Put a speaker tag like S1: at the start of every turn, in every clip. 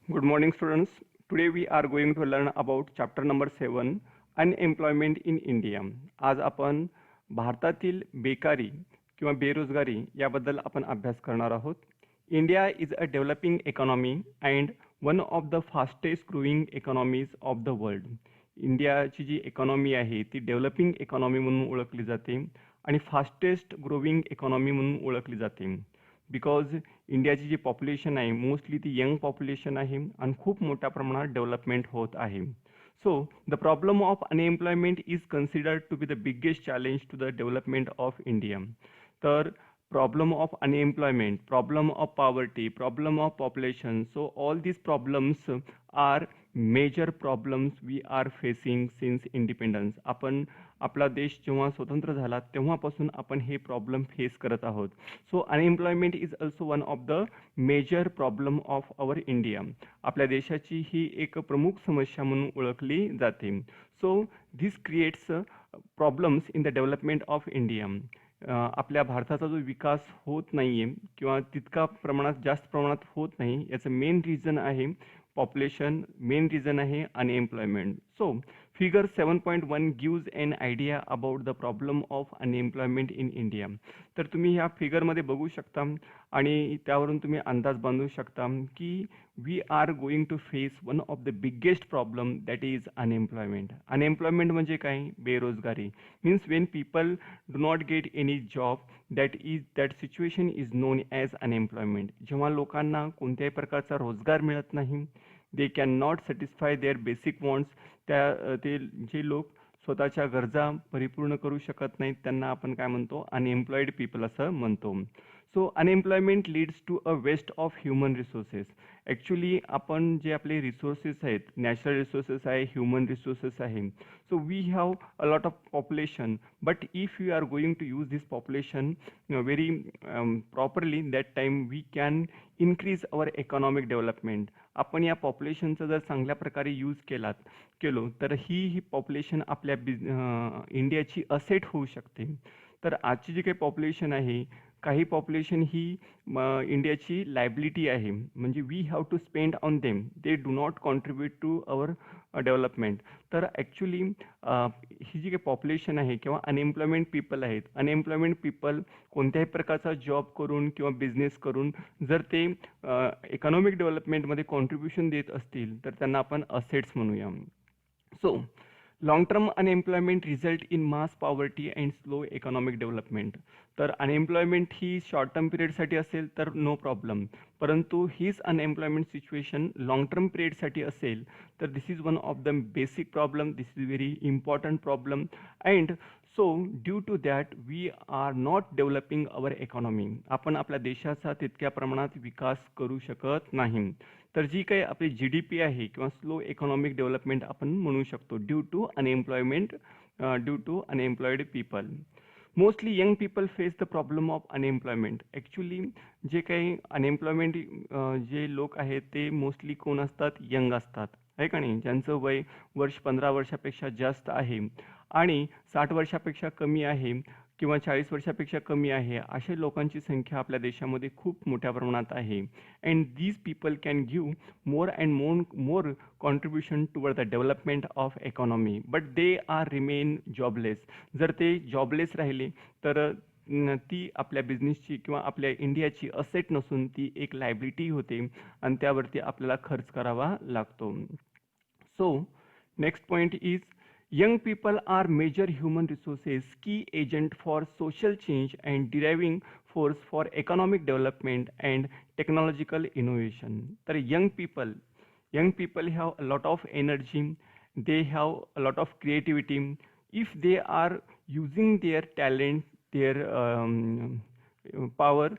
S1: Good morning, students. Today we are going to learn about chapter number 7, Unemployment in India. आज आपण भारतातील बेकारी किंवा बेरोजगारी याबद्दल आपण अभ्यास करणार आहोत. India is a developing economy and one of the fastest growing economies of the world. इंडियाची जी इकॉनॉमी आहे ती डेव्हलपिंग इकॉनॉमी म्हणून ओळखली जाते आणि फास्टेस्ट ग्रोविंग इकॉनॉमी म्हणून ओळखली जाते. बिकॉज इंडियाची जी पॉप्युलेशन आहे मोस्टली ती यंग पॉप्युलेशन आहे आणि खूप मोठ्या प्रमाणात डेव्हलपमेंट होत आहे. So the problem of unemployment is considered to be the biggest challenge to the development of India. तर problem of unemployment, problem of poverty, problem of population, so all these problems are major problems we are facing since independence. आपण आपला देश जेव्हा स्वतंत्र झाला तेव्हापासून आपण हे प्रॉब्लेम फेस करत आहोत. So unemployment is also one of the major problem of our India. आपल्या देशाची ही एक प्रमुख समस्या म्हणून ओळखली जाते. So this creates problems in the development of India. आपल्या भारताचा जो विकास होत नाही आहे किंवा तितका जास्त प्रमाणात होत नाही याचं मेन रिझन आहे पॉप्युलेशन, मेन रिझन आहे unemployment. So figure 7.1 gives N idea about the problem of unemployment in India. तर तुम्ही ह्या फिगरमध्ये बघू शकता आणि त्यावरून तुम्ही अंदाज बांधू शकता की we are going to face one of the biggest problem that is unemployment. Unemployment म्हणजे काय? बेरोजगारी. Means when people do not get any job that situation is known as unemployment. जेव्हा लोकांना कोणत्याही प्रकारचा रोजगार मिळत नाही, they can not satisfy their basic wants, ते जे लोक स्वतःच्या गरजा परिपूर्ण करू शकत नाहीत त्यांना आपण काय म्हणतो? अनएम्प्लॉईड पीपल असं म्हणतो. So unemployment leads to a waste of human resources. Actually आपण जे आपले रिसोर्सेस आहेत, नॅचरल रिसोर्सेस आहे, ह्युमन रिसोर्सेस आहे. So we have a lot of population, but if you are going to use this population very properly, that time we can increase our economic development. आपण या पॉप्युलेशनचा जर चांगल्या प्रकारे use केलो तर ही population आपल्या इंडियाची असेट होऊ शकते. तर आजची जी काही पॉप्युलेशन आहे, काही पॉप्युलेशन ही इंडियाची लायबिलिटी आहे, म्हणजे we have to spend on them, they do not contribute to our development. तर ॲक्च्युली ही जी काही पॉप्युलेशन आहे किंवा अनएम्प्लॉयमेंट पीपल आहेत, अनएम्प्लॉयमेंट पीपल कोणत्याही प्रकारचा जॉब करून किंवा बिझनेस करून जर ते इकॉनॉमिक डेव्हलपमेंटमध्ये कॉन्ट्रीब्युशन देत असतील तर त्यांना आपण असेट्स म्हणूया. So long term unemployment result in mass poverty and slow economic development. तर अनएम्प्लॉयमेंट ही शॉर्ट टर्म पिरियडसाठी असेल तर नो प्रॉब्लेम, परंतु हीच अनएम्प्लॉयमेंट सिच्युएशन लॉंग टर्म पिरियडसाठी असेल तर this is one of the basic problem, this is very important problem. And so due to that we are not developing our economy. आपण आपल्या देशाचा तितक्या प्रमाणात विकास करू शकत नाही. तर जी काही आपली GDP आहे किंवा स्लो इकॉनॉमिक डेव्हलपमेंट आपण म्हणू शकतो due to unemployment, due to unemployed people. Mostly young people face the problem of unemployment. Actually जे काही अनएम्प्लॉयमेंट जे लोक आहेत ते मोस्टली कोण असतात? यंग असतात, आहे का नाही? ज्यांचं वय 15 वर्षापेक्षा जास्त आहे आणि 60 वर्षापेक्षा कमी आहे किंवा 40 वर्षापेक्षा कमी आहे, अशा लोकांची संख्या आपल्या देशामध्ये खूप मोठ्या प्रमाणात आहे. And these people can give more and more contribution toward the development of economy, but they are remain jobless. जर ते जॉबलेस राहिले तर ती आपल्या बिझनेसची किंवा आपल्या इंडियाची असेट नसून ती एक लायबिलिटी होते आणि त्यावरती आपल्याला खर्च करावा लागतो. So next point is young people are major human resources, key agent for social change and deriving force for economic development and technological innovation. तर young people have a lot of energy, they have a lot of creativity. If they are using their talent, their power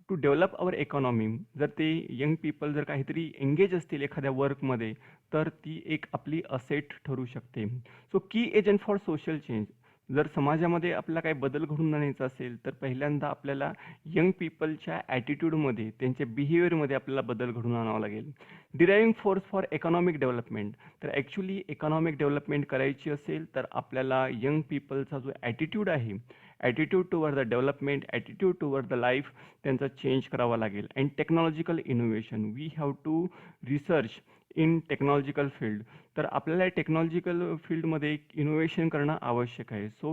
S1: to develop our economy, जर ते young people जर काहीतरी engage असतील एखाद्या वर्कमध्ये तर ती एक आपली असेट ठरू शकते. सो की एजंट फॉर सोशल चेंज. जर समाजामध्ये आपल्याला काही बदल घडवून आणायचा असेल तर पहिल्यांदा आपल्याला यंग पीपलच्या ॲटिट्यूडमध्ये, त्यांच्या बिहेवियरमध्ये आपल्याला बदल घडवून आणावा लागेल. Driving force for economic development. तर ॲक्च्युली इकॉनॉमिक डेव्हलपमेंट करायची असेल तर आपल्याला यंग पीपलचा जो ॲटिट्यूड आहे, attitude toward the development, attitude toward the life त्यांचा चेंज करावा लागेल. And technological innovation, we have to research in technological field. तर आपल्याला टेक्नॉलॉजिकल फील्डमध्ये इनोव्हेशन करणं आवश्यक आहे. So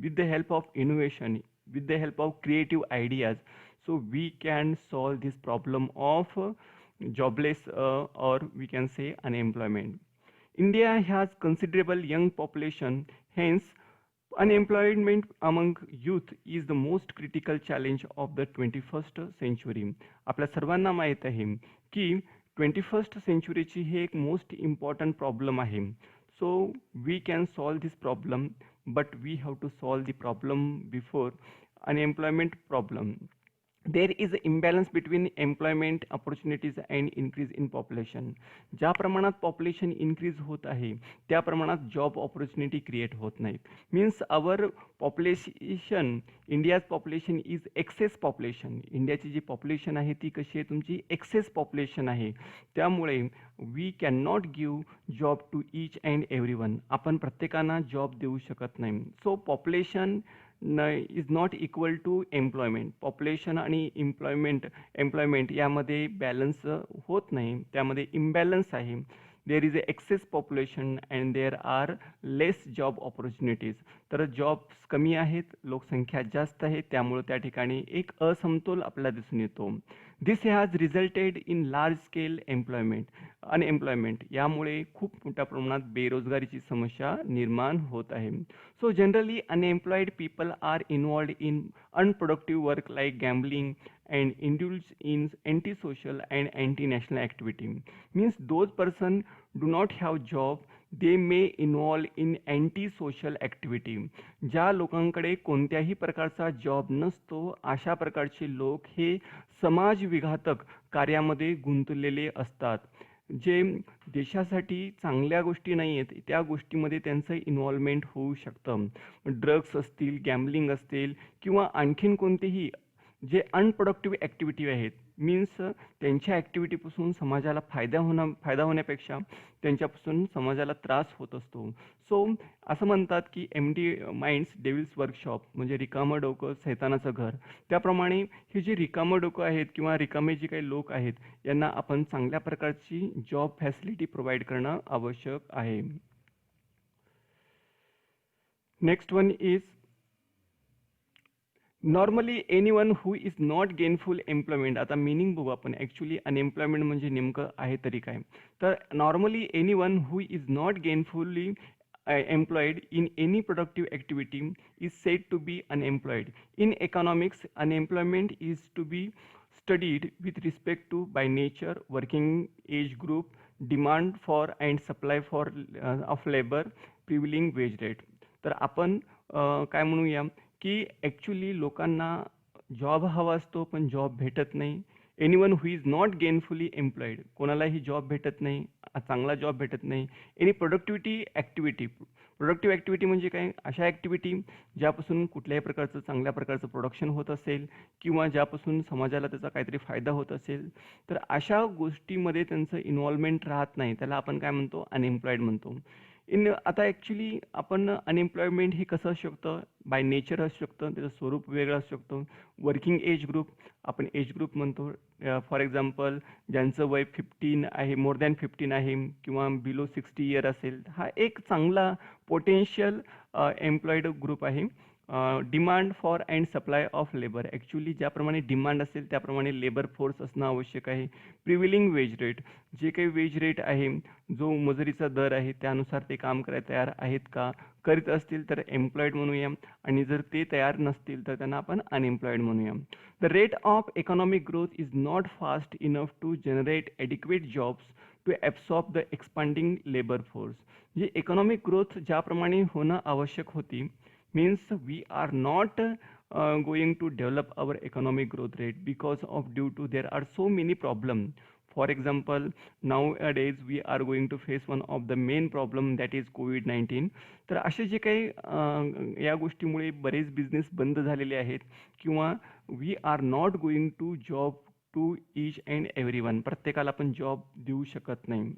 S1: with the help of innovation, with the help of creative ideas, so we can solve this problem of jobless or we can say unemployment. India has considerable young population, hence unemployment among youth is the most critical challenge of the 21st century. आपल्या सर्वांना माहीत आहे की 21st centuryची हे एक most important problem आहे. So we can solve this problem, but we have to solve the problem before unemployment problem. There is an imbalance between employment opportunities and increase in population. ज्या प्रमाणात population increase होत आहे त्या प्रमाणात job opportunity create होत नाहीत. Means our population, India's population is excess population. इंडियाची जी पॉप्युलेशन आहे ती कशी आहे, तुमची एक्सेस पॉप्युलेशन आहे. त्यामुळे we can not give job to each and every one. आपण प्रत्येकांना जॉब देऊ शकत नाही. So population is not equal to employment. Population आणि एम्प्लॉयमेंट यामध्ये बॅलन्स होत नाही, त्यामध्ये इम्बॅलन्स आहे. There is a excess population and there are less job opportunities. तर जॉब्स कमी आहेत, लोकसंख्या जास्त आहे, त्यामुळे त्या ठिकाणी एक असमतोल आपल्याला दिसून येतो. This has resulted in large scale unemployment. यामुळे खूप मोठ्या प्रमाणात बेरोजगारीची समस्या निर्माण होत आहे. So generally unemployed people are involved in unproductive work like gambling and indulge in antisocial and anti-national activity. Means those person do not have job, they may involve in anti-social activity. ज्या लोकांकडे कोणत्याही प्रकारचा job नसतो अशा प्रकारचे लोक हे समाज विघातक कार्यामध्ये गुंतलेले असतात. जे देशासाठी चांगल्या गोष्टी नाही आहेत त्या गोष्टीमध्ये त्यांचं इन्व्हॉल्वमेंट होऊ शकतं. ड्रग्स असतील, गॅम्बलिंग असतील किंवा आणखीन कोणतेही जे अनप्रोडक्टिव्ह ॲक्टिव्हिटी आहेत. मीन्स त्यांच्या ॲक्टिव्हिटीपासून समाजाला फायदा होण्यापेक्षा त्यांच्यापासून समाजाला त्रास होत असतो. सो असं म्हणतात की एम्प्टी माइंड्स डेव्हिल्स वर्कशॉप, म्हणजे रिकामं डोकं सैतानाचं घर. त्याप्रमाणे हे जे रिकामं डोकं आहेत किंवा रिकामे जे काही लोक आहेत यांना आपण चांगल्या प्रकारची जॉब फॅसिलिटी प्रोव्हाइड करणं आवश्यक आहे. Next one is normally anyone who is not gainful employment. आता मिनिंग बघू आपण. ॲक्च्युली अनएम्प्लॉयमेंट म्हणजे नेमकं आहे तरी काय. तर normally anyone who is not gainfully employed in any productive activity is said to be unemployed. In economics, unemployment is to be studied with respect to by nature, working age group, demand for and supply for of labor, prevailing wage rate. तर आपण काय म्हणूया की actually लोकांना job हवा असतो पण job भेटत नाही. Anyone who is not gainfully employed, कोणालाही जॉब भेटत नाही, चांगला जॉब भेटत नाही. एनी प्रोडक्टिव्हिटी ॲक्टिव्हिटी म्हणजे काय, अशा ॲक्टिव्हिटी ज्यापासून कुठल्याही प्रकारचं चांगल्या प्रकारचं प्रोडक्शन होत असेल किंवा ज्यापासून समाजाला त्याचा काहीतरी फायदा होत असेल तर अशा गोष्टीमध्ये त्यांचं इन्व्हॉल्वमेंट राहत नाही, त्याला आपण काय म्हणतो, अनएम्प्लॉईड म्हणतो. आता ॲक्च्युली आपण अनएम्प्लॉयमेंट हे कसं असू शकतं, बाय नेचर असू शकतं, त्याचं स्वरूप वेगळं असू शकतं. वर्किंग एज ग्रुप, आपण एज ग्रुप म्हणतो. फॉर एक्झाम्पल ज्यांचं वय 15 आहे, मोर दॅन 15 आहे किंवा बिलो 60 इयर असेल, हा एक चांगला पोटेन्शियल एम्प्लॉईड ग्रुप आहे. Demand for and supply of labour, actually ज्याप्रमाणे डिमांड असेल त्याप्रमाणे लेबर फोर्स असणं आवश्यक आहे. प्रिव्हेलिंग वेज रेट, जे काही वेज रेट आहे, जो मजुरीचा दर आहे त्यानुसार ते काम करायला तयार आहेत का, करीत असतील तर एम्प्लॉईड म्हणूया आणि जर ते तयार नसतील तर त्यांना आपण अनएम्प्लॉईड म्हणूया. The rate of economic growth is not fast enough to generate adequate jobs to absorb the expanding labour force. जे इकॉनॉमिक ग्रोथ ज्याप्रमाणे होणं आवश्यक होती, means we are not going to develop our economic growth rate because of due to there are so many problems. For example, nowadays we are going to face one of the main problem that is COVID-19. तर असे जे काही या गोष्टीमुळे बरेच business बंद झालेले आहेत किंवा we are not going to job to each and everyone, प्रत्येकाला आपण जॉब देऊ शकत नाही.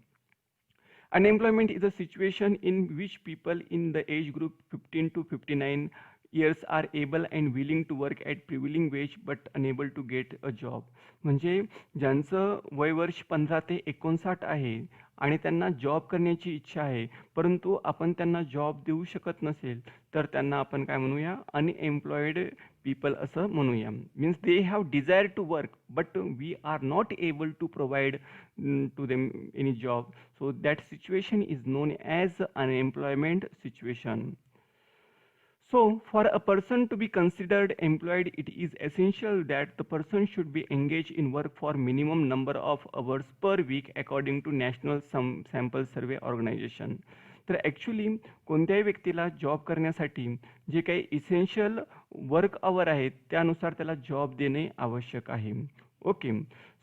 S1: Unemployment is a situation in which people in the age group 15 to 59 years are able and willing to work at prevailing wage but unable to get a job. म्हणजे ज्यांचं वय वर्ष 15 ते 59 आहे आणि त्यांना जॉब करण्याची इच्छा आहे, परंतु आपण त्यांना जॉब देऊ शकत नसेल, तर त्यांना आपण काय म्हणूया, अनएम्प्लॉयड पीपल असं म्हणूया. Means they have desire to work but we are not able to provide to them any job. So that situation is known as unemployment situation. So, for a person to be considered employed, it is essential that the person should be engaged in work for minimum number of hours per week according to National Sample Survey Organization. तर actually कोणत्याही व्यक्तीला job करण्यासाठी जे काही essential work hour आहेत त्यानुसार त्याला job देणे आवश्यक आहे. Okay.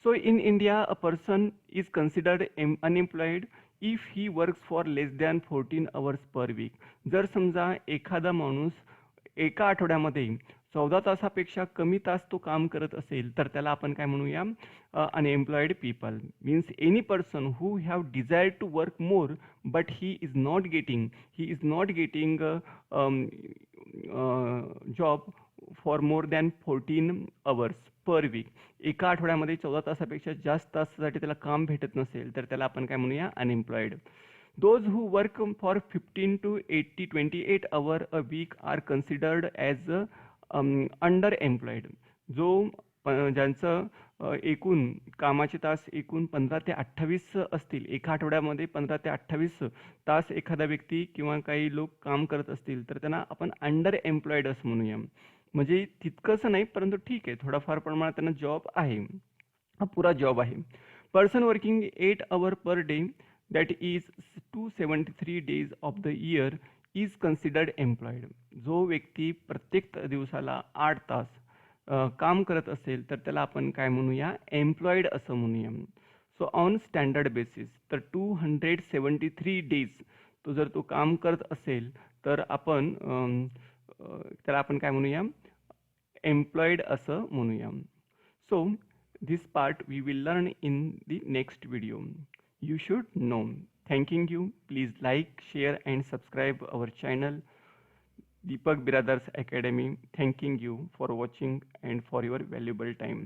S1: So in India a person is considered unemployed if he works for less than 14 hours per weak. जर समजा एखादा माणूस एका आठवड्यामध्ये 14 तासापेक्षा कमी तास तो काम करत असेल तर त्याला आपण काय म्हणूया, unemployed people. Means any person who have desire to work more but he is not getting job for more than 14 hours per week. एका आठवड्यामध्ये 14 तासापेक्षा जास्त तासासाठी त्याला काम भेटत नसेल तर त्याला आपण काय म्हणूया, unemployed. Those who work for 15 to 28 hours a week are considered as underemployed. जो ज्यांचं एकूण कामाचे तास एकूण 15 ते 28 असतील, एका आठवड्यामध्ये 15 ते 28 तास एखादा व्यक्ती किंवा काही लोक काम करत असतील तर त्यांना आपण अंडर एम्प्लॉयड असं म्हणूया. म्हणजे तितकंसं नाही, परंतु ठीक आहे, थोडाफार प्रमाणात त्यांना जॉब आहे, हा पुरा जॉब आहे. Person working 8 hours per day, that is 273 days of the year, is considered employed. जो व्यक्ती प्रत्येक दिवसाला 8 तास काम करत असेल तर त्याला आपण काय म्हणूया, एम्प्लॉयड असं म्हणूया. सो ऑन स्टँडर्ड बेसिस तर 273 डेज तो जर तो काम करत असेल तर आपण त्याला आपण काय म्हणूया, एम्प्लॉयड असं म्हणूया. So this part we will learn in the next video. You should know. Thanking you. Please like, share and subscribe our channel Deepak Biradars Academy. Thanking you for watching and for your valuable time.